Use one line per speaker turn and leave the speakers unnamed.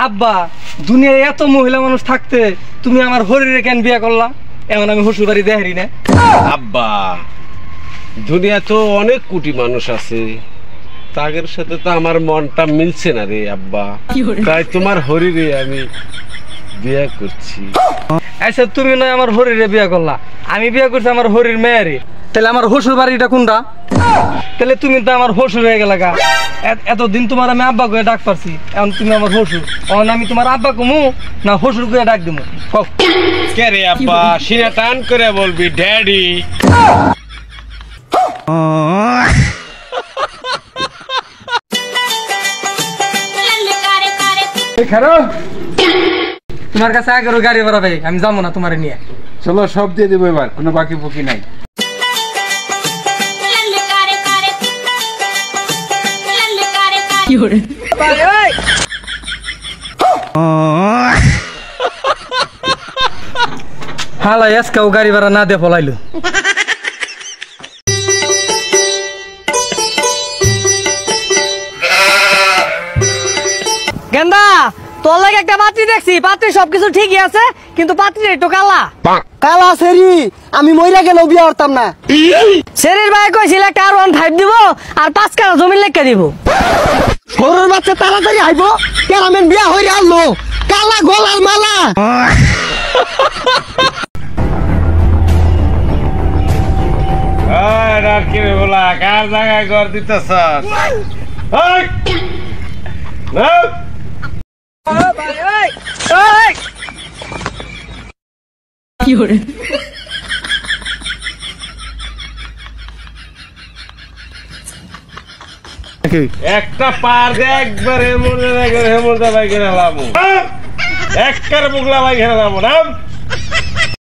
আব্বা দুনিয়ায় এত মহিলা মানুষ থাকতে তুমি আমার হরিরে কেন বিয়া করলা? এমন আমি শ্বশুর বাড়ি দেখারি না।
আব্বা দুনিয়া তো অনেক কোটি মানুষ আছে, তাদের সাথে তো আমার মনটা মিলছে না রে আব্বা, তাই তোমার হরিরে আমি বিয়ে করছি।
আচ্ছা তুমি নয় আমার হরিরে বিয়া করলা, আমি বিয়া করছি আমার হরির মেয়েরে, তাহলে আমার শ্বশুর বাড়িটা কোনটা? তাহলে তুমি তো আমার শ্বশুর হয়ে গেলা। এতদিন তোমার আমি আব্বা করে ডাক পারছি, এখন তুমি আমার শ্বশুর, এখন আমি তোমার আব্বা কমু না শ্বশুর করে ডাক দেবো?
কে রে আব্বা সিনা টান করে বলবি ড্যাডি।
তোমার কাছে আগেরও গাড়ি ভাড়া ভাই, আমি যাবো না তোমার নিয়ে।
চলো সব দিয়ে দেবো, এবার কোনো বাকি বুকি নাই।
হালা আজকেও গাড়ি ভাড়া না দিয়ে পলাইলো।
গেন্দা তোর লাগে একটা পাত্রী দেখছি, পাত্রী সবকিছু ঠিকই আছে, কিন্তু পাত্রী একটু কালা
কালা সেরি। আমি মইরা গেল বিয়া করতাম না।
সেরির ভাই কইছিল একটা R15 দিব আর 5 কাঠা জমি লেখা দিব।
সরুর বাচ্চা তাড়াতাড়ি আইব, কেরামেন বিয়া হইরে আনলো কালা গলার মালা।
বলা কার জায়গায় ঘর দিতেছ? একটা পার একবার হেমন্ত ভাই হেলাম, একবার বুগলা ভাই হেলাম না।